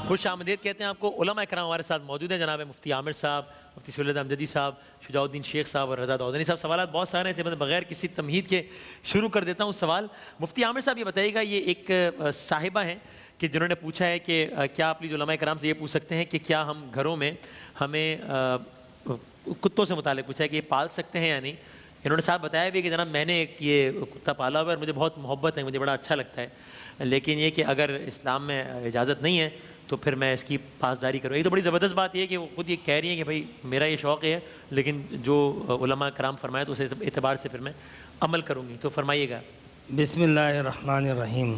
خوش آمدید کہتے ہیں آپ کو۔ علماء کرام ہمارے ساتھ موجود ہیں، جناب مفتی عامر صاحب، مفتی سہیل امجدی صاحب، شجاع الدین شیخ صاحب اور رضا داؤدنی صاحب۔ سوالات بہت سارے ہیں، میں بغیر کسی تمہید کے شروع کر دیتا ہوں سوال۔ مفتی عامر صاحب یہ بتائیے گا، یہ ایک صاحبہ ہیں کہ جنہوں نے پوچھا ہے کہ کیا آپ پلیز علماء کرام سے یہ پوچھ سکتے ہیں کہ کیا ہم گھروں میں ہمیں کتوں سے متعلق پوچھا ہے کہ یہ پال سکتے ہیں یا نہیں۔ انہوں نے صاحب بتایا بھی کہ جناب میں نے ایک یہ کتا پالا ہوا ہے اور مجھے بہت محبت ہے، مجھے بڑا اچھا لگتا ہے، لیکن یہ کہ اگر اسلام میں اجازت نہیں ہے تو پھر میں اس کی پاسداری کروں۔ ایک تو بڑی زبردست بات یہ ہے کہ وہ خود یہ کہہ رہی ہیں کہ بھائی میرا یہ شوق ہے، لیکن جو علماء کرام فرمائے تو اس اعتبار سے پھر میں عمل کروں گی، تو فرمائیے گا۔ بسم اللہ الرحمن الرحیم۔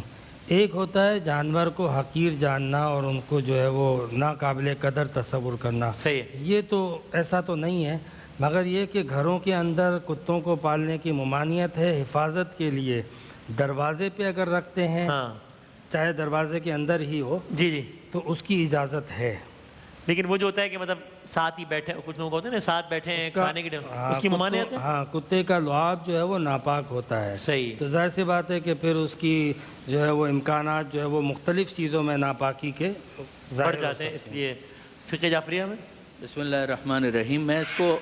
ایک ہوتا ہے جانور کو حقیر جاننا اور ان کو جو ہے وہ ناقابل قدر تصور کرنا، صحیح ہے، یہ تو ایسا تو نہیں ہے، مگر یہ کہ گھروں کے اندر کتوں کو پالنے کی ممانعت ہے حفاظت کے لیے۔ دروازے پہ اگر رکھتے ہیں، ہاں چاہے دروازے کے اندر ہی ہو، جی جی، تو اس کی اجازت ہے۔ لیکن وہ جو ہوتا ہے کہ مطلب ساتھ ہی بیٹھے، کچھ لوگ ہوتے ہیں نا ساتھ بیٹھے ہیں کھانے کے ٹائم، اس کی ممانعت ہے۔ ہاں، کتے کا لعاب جو ہے وہ ناپاک ہوتا ہے، صحیح، تو ظاہر سی بات ہے کہ پھر اس کی جو ہے وہ امکانات جو ہے وہ مختلف چیزوں میں ناپاکی کے بڑھ جاتے ہیں، اس لیے فقہ جعفریہ میں۔ بسم اللہ الرحمن الرحیم۔ میں اس کو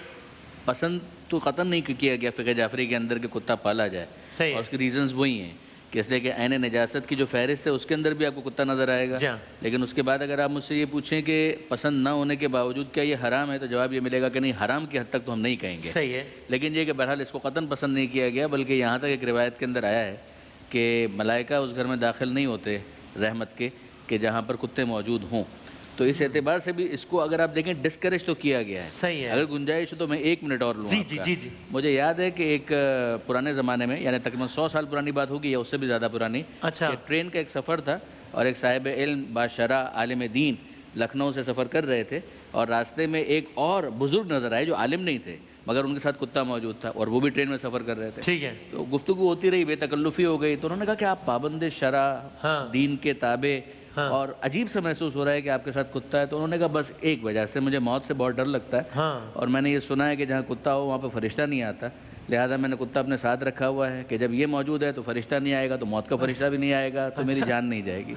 پسند تو قطعاً نہیں کیا گیا فقہ جعفری کے اندر کہ کتا پالا جائے، صحیح، اور اس کی ریزنز وہی ہیں کہ اس لیے کہ عین نجاست کی جو فہرست ہے اس کے اندر بھی آپ کو کتا نظر آئے گا، لیکن اس کے بعد اگر آپ مجھ سے یہ پوچھیں کہ پسند نہ ہونے کے باوجود کیا یہ حرام ہے، تو جواب یہ ملے گا کہ نہیں، حرام کی حد تک تو ہم نہیں کہیں گے، صحیح ہے، لیکن یہ کہ بہرحال اس کو قطعاً پسند نہیں کیا گیا، بلکہ یہاں تک ایک روایت کے اندر آیا ہے کہ ملائکہ اس گھر میں داخل نہیں ہوتے رحمت کے کہ جہاں پر کتے موجود ہوں، تو اس اعتبار سے بھی اس کو اگر آپ دیکھیں ڈسکریج تو کیا گیا ہے۔ صحیح ہے، اگر گنجائش ہو تو میں 1 منٹ اور لوں جی آپ جی کا۔ جی جی، مجھے یاد ہے کہ ایک پرانے زمانے میں، یعنی تقریباً 100 سال پرانی بات ہوگی یا اس سے بھی زیادہ پرانی، اچھا، کہ ٹرین کا ایک سفر تھا اور ایک صاحب علم باشرح عالم دین لکھنؤ سے سفر کر رہے تھے، اور راستے میں ایک اور بزرگ نظر آئے جو عالم نہیں تھے مگر ان کے ساتھ کتا موجود تھا، اور وہ بھی ٹرین میں سفر کر رہے تھے۔ ٹھیک ہے، تو گفتگو ہوتی رہی، بے تکلفی ہو گئی، تو انہوں نے کہا کہ آپ پابند شرع، دین کے تابع، اور عجیب سا محسوس ہو رہا ہے کہ آپ کے ساتھ کتا ہے۔ تو انہوں نے کہا بس ایک وجہ سے، مجھے موت سے بہت ڈر لگتا ہے، اور میں نے یہ سنا ہے کہ جہاں کتا ہو وہاں پہ فرشتہ نہیں آتا، لہٰذا میں نے کتا اپنے ساتھ رکھا ہوا ہے کہ جب یہ موجود ہے تو فرشتہ نہیں آئے گا، تو موت کا فرشتہ بھی نہیں آئے گا، تو میری جان نہیں جائے گی۔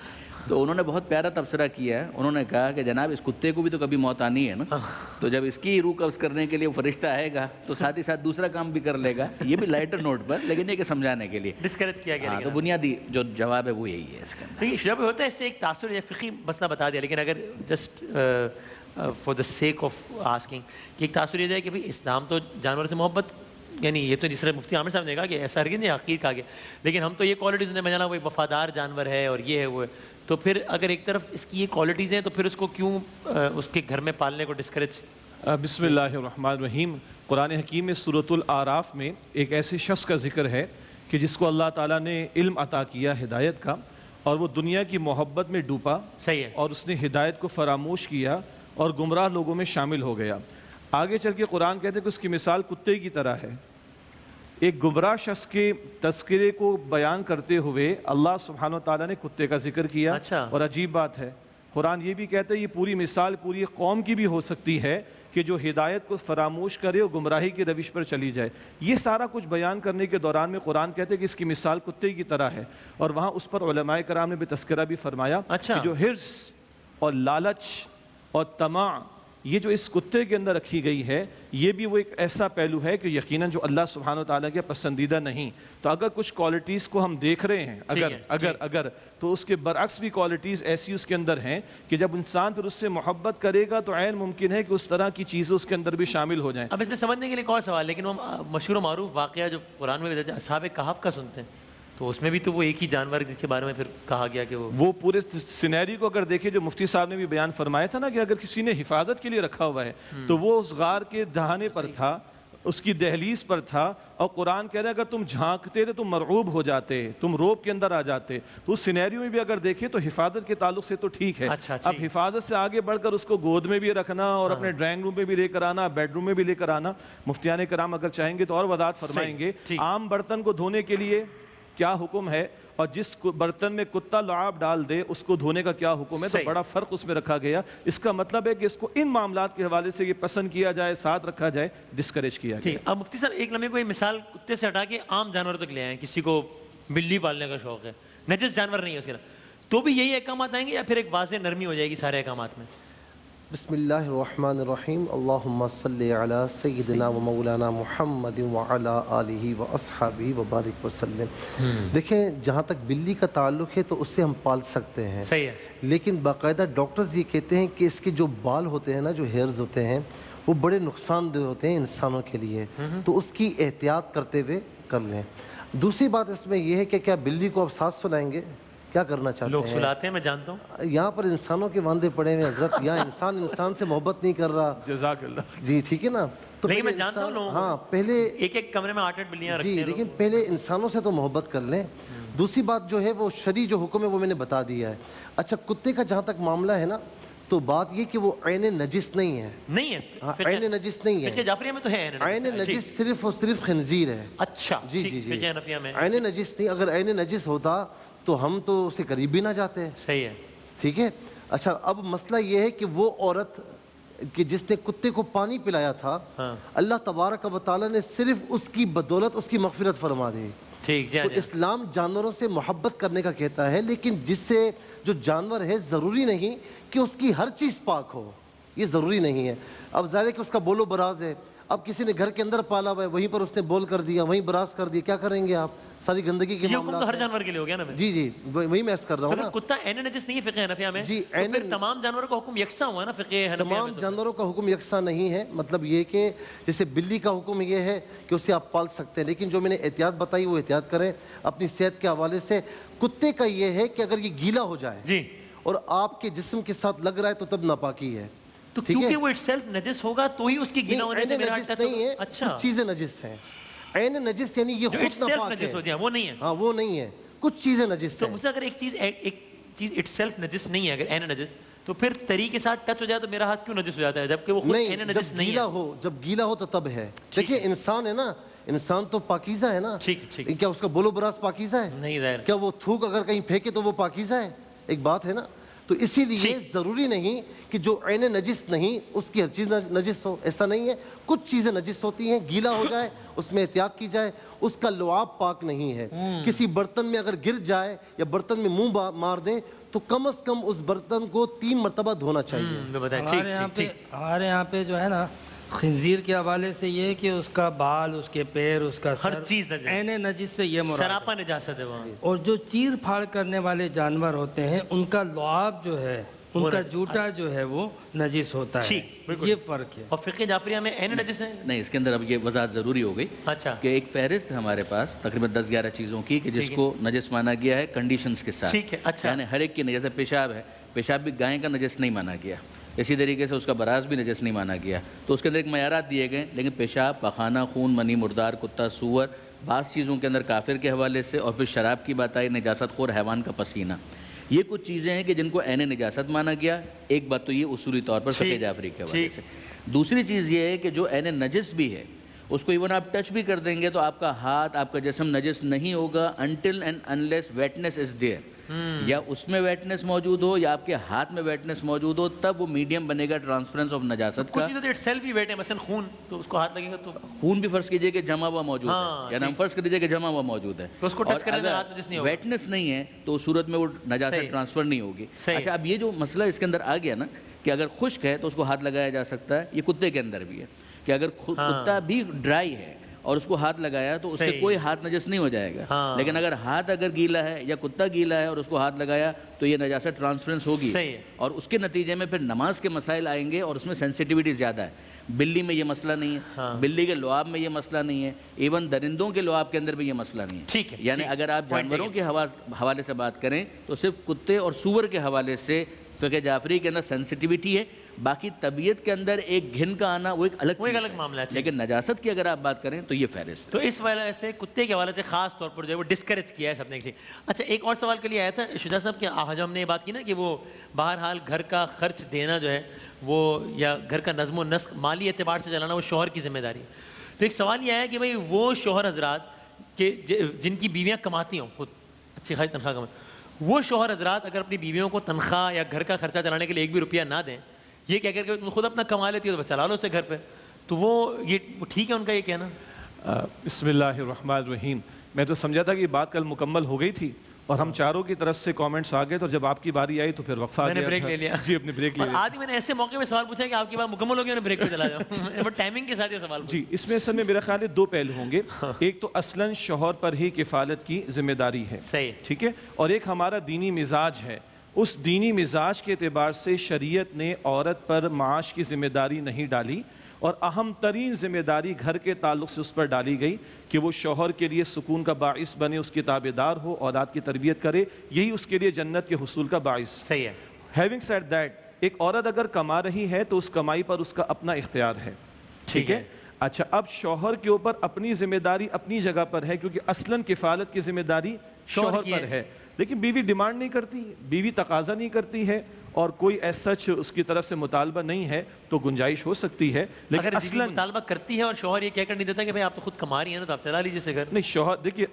تو انہوں نے بہت پیارا تبصرہ کیا ہے، انہوں نے کہا کہ جناب اس کتے کو بھی تو کبھی موت آنی ہے نا، تو جب اس کی روح قبض کرنے کے لیے وہ فرشتہ آئے گا تو ساتھ ہی ساتھ دوسرا کام بھی کر لے گا، یہ بھی لائٹر نوٹ پر، لیکن یہ کہ سمجھانے کے لیے ڈسکریج کیا گیا۔ تو بنیادی جو جواب ہے وہ یہی ہے اس کا۔ دیکھیے شجاع ہوتا ہے اس سے ایک تاثر یا فقہی مسئلہ بتا دیا، لیکن اگر just for the sake of asking کہ ایک تاثر یہ ہے کہ بھائی اسلام تو جانور سے محبت، یعنی یہ تو جس طرح مفتی عامر صاحب نے کہا کہ ایسا ہرگز نہیں، حقیر کہا گیا، لیکن ہم تو یہ کوالٹیز میں جانا وہ وفادار جانور ہے اور یہ ہے وہ ہے، تو پھر اگر ایک طرف اس کی یہ کوالٹیز ہیں تو پھر اس کو کیوں اس کے گھر میں پالنے کو ڈسکریج؟ بسم اللہ الرحمن الرحیم۔ قرآن حکیم میں سورۃ الاعراف میں ایک ایسے شخص کا ذکر ہے کہ جس کو اللہ تعالیٰ نے علم عطا کیا ہدایت کا، اور وہ دنیا کی محبت میں ڈوبا، صحیح ہے، اور اس نے ہدایت کو فراموش کیا اور گمراہ لوگوں میں شامل ہو گیا۔ آگے چل کے قرآن کہتے ہیں کہ اس کی مثال کتے کی طرح ہے۔ ایک گمراہ شخص کے تذکرے کو بیان کرتے ہوئے اللہ سبحانہ و تعالیٰ نے کتے کا ذکر کیا، اور عجیب بات ہے قرآن یہ بھی کہتا ہے یہ پوری مثال پوری قوم کی بھی ہو سکتی ہے کہ جو ہدایت کو فراموش کرے اور گمراہی کی روش پر چلی جائے۔ یہ سارا کچھ بیان کرنے کے دوران میں قرآن کہتے ہیں کہ اس کی مثال کتے کی طرح ہے، اور وہاں اس پر علماء کرام نے بھی تذکرہ بھی فرمایا کہ جو حرص اور لالچ اور طمع یہ جو اس کتے کے اندر رکھی گئی ہے، یہ بھی وہ ایک ایسا پہلو ہے کہ یقیناً جو اللہ سبحانہ وتعالیٰ کے پسندیدہ نہیں۔ تو اگر کچھ کوالٹیز کو ہم دیکھ رہے ہیں، اگر تو اس کے برعکس بھی کوالٹیز ایسی اس کے اندر ہیں کہ جب انسان پھر اس سے محبت کرے گا تو عین ممکن ہے کہ اس طرح کی چیزیں اس کے اندر بھی شامل ہو جائیں۔ اب اس میں سمجھنے کے لیے کون سوال، لیکن وہ مشہور و معروف واقعہ جو قرآن میں بھی اصحاب کہف کا سنتے ہیں، تو اس میں بھی تو وہ ایک ہی جانور جس کے بارے میں پھر کہا گیا کہ وہ پورے سینیری کو اگر دیکھیں جو مفتی صاحب نے بھی بیان فرمایا تھا نا کہ اگر کسی نے حفاظت کے لیے رکھا ہوا ہے تو وہ اس غار کے دہانے پر تھا، اس کی دہلیز پر تھا، اور قرآن کہہ رہا ہے اگر تم جھانکتے تو تم مرعوب ہو جاتے، تم روب کے اندر آ جاتے۔ تو اس سینیریو میں بھی اگر دیکھیں تو حفاظت کے تعلق سے تو ٹھیک ہے، اب حفاظت سے آگے بڑھ کر اس کو گود میں بھی رکھنا اور اپنے ڈرائنگ روم میں بھی لے کر آنا، بیڈ روم میں بھی لے کر آنا، مفتیان کرام اگر چاہیں گے تو اور وضاحت فرمائیں گے۔ عام برتن کو دھونے کے لیے کیا حکم ہے، اور جس برتن میں کتا لعاب ڈال دے اس کو دھونے کا کیا حکم ہے، تو بڑا فرق اس میں رکھا گیا۔ اس کا مطلب ہے کہ اس کو ان معاملات کے حوالے سے یہ پسند کیا جائے، ساتھ رکھا جائے، ڈسکریج کیا جائے۔ اب مفتی صاحب ایک لمحے کو یہ مثال کتے سے ہٹا کے عام جانوروں تک لے آئیں، کسی کو بلی پالنے کا شوق ہے، نجس جانور نہیں ہے اس کے، تو بھی یہی احکامات آئیں گے یا پھر ایک واضح نرمی ہو جائے گی سارے احکامات میں؟ بسم اللہ الرحمن الرحیم، اللہم صلی علی سیدنا و مولانا محمد وعلی آلہ و اصحابہ وبارک وسلم۔ دیکھیں جہاں تک بلی کا تعلق ہے تو اس سے ہم پال سکتے ہیں، صحیح ہے، لیکن باقاعدہ ڈاکٹرز یہ کہتے ہیں کہ اس کے جو بال ہوتے ہیں نا، جو ہیئرز ہوتے ہیں، وہ بڑے نقصان دہ ہوتے ہیں انسانوں کے لیے، تو اس کی احتیاط کرتے ہوئے کر لیں۔ دوسری بات اس میں یہ ہے کہ کیا بلی کو آپ ساتھ سلائیں گے؟ کیا کرنا چاہتے لوگ ہیں؟ سلاتے ہیں، میں جانتا ہوں۔ یہاں پر انسانوں کے واندے پڑے ہوئے ہیں حضرت، یہاں انسان سے محبت نہیں کر رہا۔ جزاک اللہ۔ جی ٹھیک ہے نا، تو لیکن میں پہلے جانتا ہوں انسان- لوگوں ہاں پہلے ایک ایک کمرے میں 8-8 بلیاں رکھتے جی، ہیں لیکن لوگ۔ پہلے انسانوں سے تو محبت کر لیں۔ دوسری بات جو ہے وہ شرعی جو حکم ہے وہ میں نے بتا دیا ہے۔ اچھا کتے کا جہاں تک معاملہ ہے نا، تو بات یہ کہ وہ عین نجس نہیں ہے۔ نہیں ہے، ہاں، عین نجس نہیں فقہ ہے، جعفریہ میں تو ہے عین نجس صرف اور صرف خنزیر ہے۔ اچھا جی ٹھیک، جی جی، فقہ حنفیہ میں عین نجس نہیں۔ اگر عین نجس ہوتا تو ہم تو اسے قریب بھی نہ جاتے۔ صحیح ہے، ٹھیک ہے۔ اچھا اب مسئلہ یہ ہے کہ وہ عورت کہ جس نے کتے کو پانی پلایا تھا، ہاں اللہ تبارک و تعالیٰ نے صرف اس کی بدولت اس کی مغفرت فرما دی۔ ٹھیک، جی تو جی اسلام جانوروں سے محبت کرنے کا کہتا ہے، لیکن جس سے جو جانور ہے ضروری نہیں کہ اس کی ہر چیز پاک ہو، یہ ضروری نہیں ہے۔ اب ظاہر ہے کہ اس کا بول و براز ہے، اب کسی نے گھر کے اندر پالا ہوا ہے، وہیں پر اس نے بول کر دیا، وہیں براز کر دیا، کیا کریں گے آپ؟ ساری گندگی کے یہ حکم تو ہر معاملات ہیں۔ جانور کے لیے ہو گیا نا میں؟ جی جی، وہی میں عرض کر رہا ہوں نا۔ کتا عین نجس نہیں ہے فقہ حنفیہ میں، جی، تو پھر تمام جانوروں کا حکم یکساں ہوا نا فقہ حنفیہ میں؟ تمام جانوروں کا حکم یکساں نہیں ہے، مطلب یہ کہ جیسے بلی کا حکم یہ ہے کہ اسے آپ پال سکتے ہیں، لیکن جو میں نے احتیاط بتائی وہ احتیاط کریں اپنی صحت کے حوالے سے۔ کتے کا یہ ہے کہ اگر یہ گیلا ہو جائے جی، اور آپ کے جسم کے ساتھ لگ رہا ہے تو تب ناپاکی ہے۔ تو ٹھیک ہے؟ کیونکہ وہ اٹ سیلف نجس ہوگا تو ہی اس کی گیلا ہونے سے عین میرا نجس ٹچ نہیں ہے، اچھا، کچھ چیزیں نجس ہیں۔ عین نجس یعنی یہ جو اٹ خود سیلف ناپاک نجس ہو ہے، جائے وہ نہیں ہے۔ ہاں وہ نہیں ہے، کچھ چیزیں نجس تو ہیں۔ مجھ سے اگر ایک چیز اٹ سیلف نجس نہیں ہے، اگر عین نجس، تو پھر تری کے ساتھ ٹچ ہو جائے تو میرا ہاتھ کیوں نجس ہو جاتا ہے جبکہ وہ خود عین نہیں، نجس جب نہیں گیلا ہے؟ ہو، جب گیلا ہو تو تب ہے۔ دیکھیں انسان ہے نا، انسان تو پاکیزہ ہے نا۔ ٹھیک ہے، ٹھیک ہے، کیا اس کا بول و براز پاکیزہ ہے؟ نہیں ظاہر، کیا وہ تھوک اگر کہیں پھینکے تو وہ پاکیزہ ہے؟ ایک بات ہے نا۔ تو اسی لیے ضروری نہیں کہ جو عین نجس نہیں اس کی ہر چیز نجس ہو، ایسا نہیں ہے۔ کچھ چیزیں نجس ہوتی ہیں، گیلا ہو جائے اس میں احتیاط کی جائے، اس کا لعاب پاک نہیں ہے۔ کسی برتن میں اگر گر جائے یا برتن میں منہ مار دے تو کم از کم اس برتن کو 3 مرتبہ دھونا چاہیے۔ بتائیں، ہمارے یہاں پہ جو ہے نا خنزیر کے حوالے سے یہ ہے کہ اس کا بال، اس کے پیر، اس کا ہر سر چیز نجس، عین نجس سے یہ مراد ہے۔ سراپا نجاست ہے وہاں۔ اور جو چیر پھاڑ کرنے والے جانور ہوتے ہیں ان کا لعاب جو ہے، ان کا جوٹا جو ہے وہ نجس ہوتا ہے، یہ فرق ہے۔ اور فقہ جعفریہ میں عین نجس ہے؟ نہیں، اس کے اندر اب یہ وضاحت ضروری ہو گئی اچھا، کہ ایک فہرست ہے ہمارے پاس تقریباً 10-11 چیزوں کی کہ جس کو نجس مانا گیا ہے کنڈیشنز کے ساتھ۔ ٹھیک ہے، اچھا، یعنی ہر ایک کی نجس، پیشاب ہے، پیشاب بھی گائے کا نجس نہیں مانا گیا، اسی طریقے سے اس کا براز بھی نجس نہیں مانا گیا۔ تو اس کے اندر ایک معیارات دیے گئے، لیکن پیشاب، پخانہ، خون، منی، مردار، کتا، سور، بعض چیزوں کے اندر کافر کے حوالے سے، اور پھر شراب کی بات آئی، نجاست خور حیوان کا پسینہ، یہ کچھ چیزیں ہیں کہ جن کو عین نجاست مانا گیا۔ ایک بات تو یہ اصولی طور پر فقہ جعفری کے حوالے سے۔ دوسری چیز یہ ہے کہ جو عین نجس بھی ہے اس کو ایون آپ ٹچ بھی کر دیں گے تو آپ کا ہاتھ، آپ کا جسم نجس نہیں ہوگا until and unless wetness is there، یا اس میں ویٹنس موجود ہو یا آپ کے ہاتھ میں ویٹنس موجود ہو، تب وہ میڈیم بنے گا ٹرانسفرنس آف نجاست کا۔ کچھ چیزیں تو اٹ سیلف ہی ویٹ ہے، مثلا خون، تو اس کو ہاتھ لگے گا تو خون بھی فرض کیجئے کہ جمع ہوا موجود ہے، یعنی ہم فرض کر لیجئے کہ جمع ہوا موجود ہے، تو اس کو ٹچ کرنے میں ہاتھ نجس نہیں ہوگا۔ ویٹنس نہیں ہے تو اس صورت میں وہ نجاست ٹرانسفر نہیں ہوگی۔ اچھا، اب یہ جو مسئلہ اس کے اندر آ گیا نا کہ اگر خشک ہے تو اس کو ہاتھ لگایا جا سکتا ہے، یہ کتے کے اندر بھی ہے کہ اگر کتا بھی ڈرائی ہے اور اس کو ہاتھ لگایا تو اس سے کوئی ہاتھ نجس نہیں ہو جائے گا، لیکن اگر ہاتھ اگر گیلا ہے یا کتا گیلا ہے اور اس کو ہاتھ لگایا تو یہ نجاست ٹرانسفرنس ہوگی، اور اس کے نتیجے میں پھر نماز کے مسائل آئیں گے اور اس میں سینسیٹیوٹی زیادہ ہے۔ بلی میں یہ مسئلہ نہیں ہے، بلی کے لعاب میں یہ مسئلہ نہیں ہے، ایون درندوں کے لعاب کے اندر بھی یہ مسئلہ نہیں ہے۔ یعنی اگر آپ جانوروں کے حوالے سے بات کریں تو صرف کتے اور سور کے حوالے سے فقہ جعفری کے اندر سینسیٹیوٹی ہے، باقی طبیعت کے اندر ایک گھن کا آنا وہ ایک الگ معاملہ ہے، لیکن نجاست کی اگر آپ بات کریں تو یہ فہرست۔ تو اس وجہ سے کتے کے حوالے سے خاص طور پر جو ہے وہ ڈسکریج کیا ہے سب نے۔ اچھا، ایک اور سوال کے لیے آیا تھا شجاع صاحب کہ آج ہم نے یہ بات کی نا کہ وہ بہرحال گھر کا خرچ دینا جو ہے وہ، یا گھر کا نظم و نسق مالی اعتبار سے چلانا وہ شوہر کی ذمہ داری ہے۔ تو ایک سوال یہ ہے کہ بھائی وہ شوہر حضرات کہ جن کی بیویاں کماتی ہوں، خود اچھی خاصی تنخواہ کماتی، وہ شوہر حضرات اگر اپنی بیویوں کو تنخواہ یا گھر کا خرچہ چلانے کے لیے ایک بھی روپیہ نہ دیں، یہ کہہ کر کے خود اپنا کما لیتی ہے تو چلا لو اسے گھر پہ، تو وہ یہ ٹھیک ہے ان کا یہ کہنا؟ بسم اللہ الرحمن الرحیم۔ میں تو سمجھا تھا کہ یہ بات کل مکمل ہو گئی تھی، اور ہم چاروں کی طرف سے کامنٹس آ گئے، تو جب آپ کی باری آئی تو پھر وقفہ میں نے بریک لے لیا جی اپنے بریک لے اور لیا آج ہی میں نے ایسے موقع پہ سوال پوچھا کہ آپ کی بات مکمل ہو گئی، میں بریک پہ چلا جاؤں وہ ٹائمنگ کے ساتھ یہ سوال جی اس میں اصل میں میرا خیال ہے دو پہلو ہوں گے، ایک تو اصلاً شوہر پر ہی کفالت کی ذمہ داری ہے، صحیح، ٹھیک ہے، اور ایک ہمارا دینی مزاج ہے، اس دینی مزاج کے اعتبار سے شریعت نے عورت پر معاش کی ذمہ داری نہیں ڈالی، اور اہم ترین ذمہ داری گھر کے تعلق سے اس پر ڈالی گئی کہ وہ شوہر کے لیے سکون کا باعث بنے، اس کی تابعدار ہو، اولاد کی تربیت کرے، یہی اس کے لیے جنت کے حصول کا باعث۔ صحیح ہے۔ ہیونگ سیڈ دیٹ، ایک عورت اگر کما رہی ہے تو اس کمائی پر اس کا اپنا اختیار ہے، ٹھیک ہے۔ اچھا اب شوہر کے اوپر اپنی ذمہ داری اپنی جگہ پر ہے، کیونکہ اصلاً کفالت کی ذمہ داری شوہر پر ہے، لیکن بیوی ڈیمانڈ نہیں کرتی، بیوی تقاضا نہیں کرتی ہے، اور کوئی ایسا اس کی طرف سے مطالبہ نہیں ہے، تو گنجائش ہو سکتی ہے، لیکن اگر بیوی اصلاً مطالبہ کرتی ہے اور شوہر یہ کہہ کر نہیں دیتا کہ بھائی آپ تو خود کما رہی ہیں نا تو آپ چلا لیجیے اسے گھر، نہیں، شوہر دیکھیے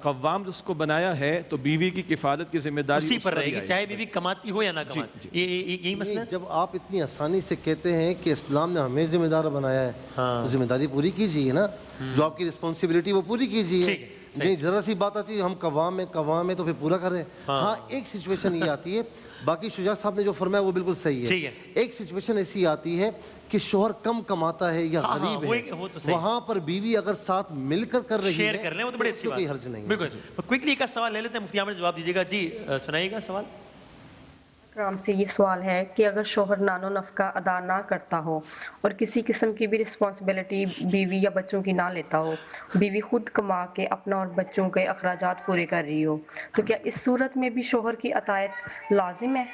قوام جس کو بنایا ہے تو بیوی کی کفالت کی ذمہ داری اسی اس پر رہے ہی گی آئے چاہے بیوی کماتی ہو یا نہ کماتی، یہی مسئلہ ہے۔ جب آپ اتنی آسانی سے کہتے ہیں کہ اسلام نے ہمیں ذمہ دار بنایا ہے تو ذمہ داری پوری کیجیے نا، جو آپ کی رسپانسبلٹی وہ پوری کیجیے۔ نہیں ذرا سی بات آتی ہے ہم قوام میں تو پھر پورا کریں۔ ہاں ایک سچویشن یہ آتی ہے، باقی شجاع صاحب نے جو فرمایا وہ بالکل صحیح ہے، ایک سچویشن ایسی آتی ہے کہ شوہر کم کماتا ہے یا غریب ہے، وہاں پر بیوی اگر ساتھ مل کر رہی شیئر ہے کر لیں وہ تو بڑی اس اچھی میں بات کوئی ہے، حرج نہیں ہے۔ بالکل۔ کوئکلی ایک سوال لے لیتے ہیں، مفتی عامر جواب دیجیے گا۔ جی سنائیے گا سوال۔ کرام سے یہ سوال ہے کہ اگر شوہر نان و نفقہ ادا نہ کرتا ہو اور کسی قسم کی بھی رسپانسبلٹی بیوی یا بچوں کی نہ لیتا ہو، بیوی خود کما کے اپنا اور بچوں کے اخراجات پورے کر رہی ہو، تو کیا اس صورت میں بھی شوہر کی اطاعت لازم ہے؟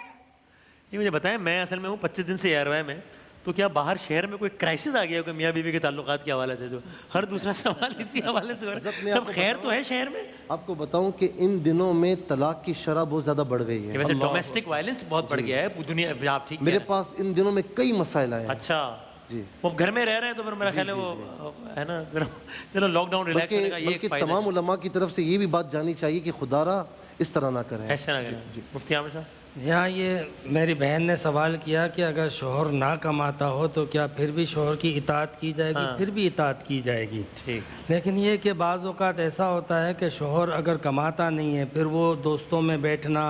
یہ مجھے بتائیں، میں اصل میں ہوں 25 دن سے ایئر میں، تو کیا باہر شہر میں کوئی کرائسس آ گیا کہ میاں بیوی کے تعلقات کے حوالے سے جو ہر دوسرا سوال اسی حوالے سے ہو رہا ہے؟ سب خیر تو ہے شہر میں؟ آپ کو بتاؤں کہ ان دنوں میں طلاق کی شرح بہت زیادہ بڑھ گئی ہے، ویسے ڈومیسٹک وائلنس بہت بڑھ گیا ہے دنیا، آپ ٹھیک میرے پاس ان دنوں میں کئی مسائل آئے ہیں۔ اچھا جی وہ گھر میں رہ رہے ہیں تو پھر میرا خیال ہے وہ ہے نا، چلو لاک ڈاؤن ریلیکس ہونے کا یہ ایک بلکہ فائدہ تمام علماء کی طرف سے یہ بھی بات جانی چاہیے کہ خدا را اس طرح نہ کریں، ایسا نہ کریں۔ مفتی عامر صاحب یہاں یہ میری بہن نے سوال کیا کہ اگر شوہر نہ کماتا ہو تو کیا پھر بھی شوہر کی اطاعت کی جائے گی؟ پھر بھی اطاعت کی جائے گی، ٹھیک، لیکن یہ کہ بعض اوقات ایسا ہوتا ہے کہ شوہر اگر کماتا نہیں ہے، پھر وہ دوستوں میں بیٹھنا،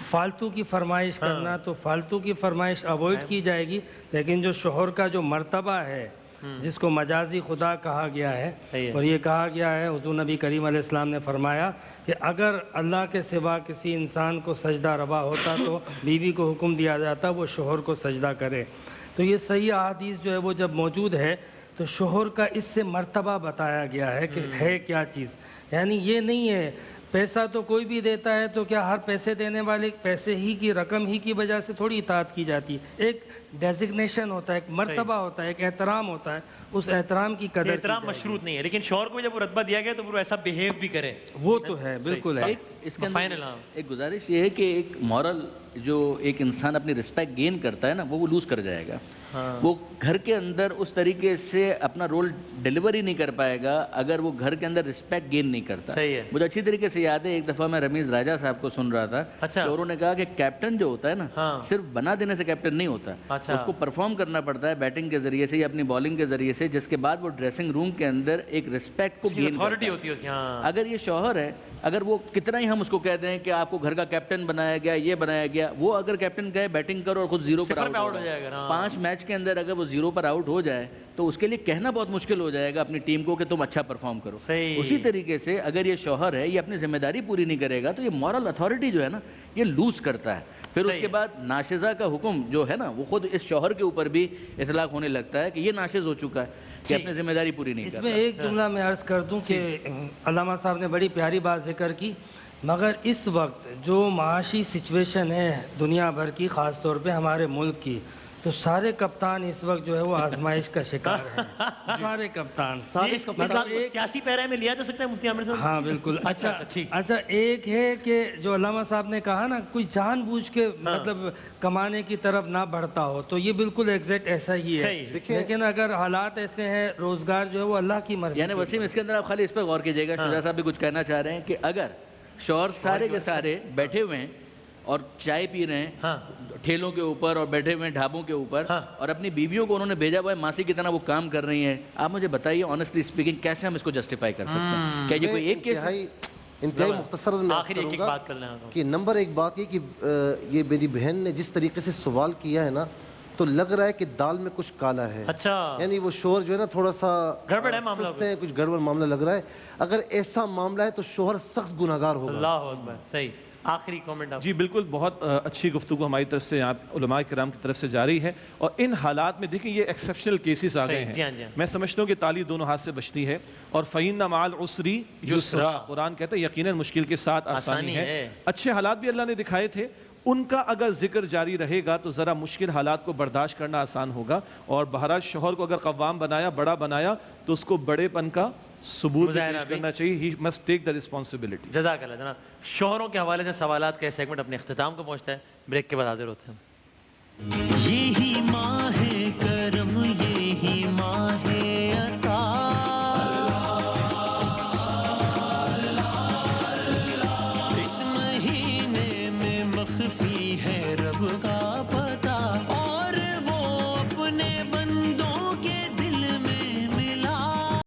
فالتو کی فرمائش کرنا، تو فالتو کی فرمائش اوائڈ کی جائے گی، لیکن جو شوہر کا جو مرتبہ ہے جس کو مجازی خدا کہا گیا ہے، اور یہ کہا گیا ہے، حضور نبی کریم علیہ السلام نے فرمایا کہ اگر اللہ کے سوا کسی انسان کو سجدہ روا ہوتا تو بیوی کو حکم دیا جاتا وہ شوہر کو سجدہ کرے۔ تو یہ صحیح احادیث جو ہے وہ جب موجود ہے تو شوہر کا اس سے مرتبہ بتایا گیا ہے کہ ہے کیا چیز، یعنی یہ نہیں ہے پیسہ تو کوئی بھی دیتا ہے تو کیا ہر پیسے دینے والے پیسے ہی کی رقم ہی کی وجہ سے تھوڑی اطاعت کی جاتی ہے، ایک ڈیزگنیشن ہوتا ہے، ایک مرتبہ ہوتا ہے، ایک احترام ہوتا ہے، اس احترام کی قدر احترام مشروط نہیں ہے، لیکن شوہر کو جب وہ رتبہ دیا گیا تو وہ ایسا بیہیو بھی کرے، وہ تو ہے، بالکل ہے۔ اس کے اندر ایک گزارش یہ ہے کہ ایک مورل جو ایک انسان اپنی رسپیکٹ گین کرتا ہے نا وہ لوز کر جائے گا، وہ گھر کے اندر اس طریقے سے اپنا رول ڈیلیور ہی نہیں کر پائے گا اگر وہ گھر کے اندر رسپیکٹ گین نہیں کرتا۔ مجھے اچھی طریقے سے یاد ہے، ایک دفعہ میں رمیز راجہ صاحب کو سن رہا تھا کہ انہوں نے کہا کہ کیپٹن جو ہوتا ہے نا صرف بنا دینے سے کیپٹن نہیں ہوتا، اس کو پرفارم کرنا پڑتا ہے بیٹنگ کے ذریعے سے یا اپنی بالنگ کے ذریعے سے، جس کے بعد وہ ڈریسنگ روم کے اندر ایک رسپیکٹ کو گین کرتا ہے۔ اگر یہ شوہر ہے، اگر وہ کتنا ہی ہم اس کو کہتے ہیں کہ آپ کو گھر کا کیپٹن بنایا گیا، یہ بنایا گیا، وہ اگر کیپٹن کہے بیٹنگ کرو اور خود زیرو پر آؤٹ ہو جائے گا، 5 میچ کے اندر اگر وہ زیرو پر آؤٹ ہو جائے تو اس کے لیے کہنا بہت مشکل ہو جائے گا اپنی ٹیم کو کہ تم اچھا پرفارم کرو۔ اسی طریقے سے اگر یہ شوہر ہے، یہ اپنی ذمہ داری پوری نہیں کرے گا تو یہ مورل اتھارٹی جو ہے نا یہ لوز کرتا ہے، پھر اس کے بعد ناشزہ کا حکم جو ہے نا وہ خود اس شوہر کے اوپر بھی اطلاق ہونے لگتا ہے کہ یہ ناشز ہو چکا ہے کہ اپنی ذمہ داری پوری نہیں کرتا۔ اس میں ایک جملہ میں عرض کر دوں کہ علامہ صاحب نے بڑی پیاری بات ذکر کی، مگر اس وقت جو معاشی سچویشن ہے دنیا بھر کی، خاص طور پہ ہمارے ملک کی، تو سارے کپتان اس وقت جو ہے وہ آزمائش کا شکار ہیں، سارے کپتان، مطلب سیاسی پیرے میں لیا جا سکتا ہے مفتی عامر صاحب؟ ہاں بالکل۔ اچھا ایک ہے کہ جو علامہ صاحب نے کہا نا کوئی جان بوجھ کے مطلب کمانے کی طرف نہ بڑھتا ہو، تو یہ بالکل ایگزیکٹ ایسا ہی ہے، لیکن اگر حالات ایسے ہیں روزگار جو ہے وہ اللہ کی مرضی۔ یعنی وسیم اس کے اندر آپ خالی اس پہ غور کیجیے گا، شجاع صاحب بھی کچھ کہنا چاہ رہے ہیں کہ اگر شوہر سارے کے سارے بیٹھے ہوئے ہیں اور چائے پی رہے ہیں ٹھیلوں کے اوپر اور بیٹھے ہوئے ہیں ڈھابوں کے اوپر، اور اپنی بیویوں کو انہوں نے بھیجا ہوا ہے ماسی کی طرح وہ کام کر رہی ہیں، آپ مجھے بتائیے آنیسٹلی اسپیکنگ کیسے ہم اس کو جسٹیفائی کر سکتے ہیں؟ کیا یہ کوئی ایک کیس ہے؟ انتہائی مختصر میں آخری ایک بات کر لیں کہ نمبر ایک بات یہ کہ یہ میری بہن نے جس طریقے سے سوال کیا ہے نا تو لگ رہا ہے کہ دال میں کچھ کالا ہے. اچھا یعنی وہ شوہر جو ہے نا تھوڑا سا گڑبڑ ہے معاملہ, کچھ گڑبڑ معاملہ لگ رہا ہے. اگر ایسا معاملہ ہے تو شوہر سخت گناہگار ہوگا. اللہ اکبر. صحیح, آخری کامنٹ آپ. جی بالکل, بہت اچھی گفتگو ہماری طرف سے, آپ علماء کرام کی طرف سے جاری ہے. اور ان حالات میں دیکھیں یہ ایکسیپشنل کیسز آ گئے ہیں. میں سمجھتا ہوں کہ تالی دونوں ہاتھ سے بچتی ہے. اور فَإِنَّ مَعَ الْعُسْرِ يُسْرًا, قرآن کہتا ہے یقیناً مشکل کے ساتھ آسانی ہے. اچھے حالات بھی اللہ نے دکھائے تھے, ان کا اگر ذکر جاری رہے گا تو ذرا مشکل حالات کو برداشت کرنا آسان ہوگا. اور بہرحال شوہر کو اگر قوام بنایا, بڑا بنایا, تو اس کو بڑے پن کا ثبوت پیش کرنا چاہیے. He must take the responsibility. جزاک اللہ جناب. شوہروں کے حوالے سے سوالات کا سیگمنٹ اپنے اختتام کو پہنچتا ہے. بریک کے بعد حاضر ہوتے ہیں. یہی ماہ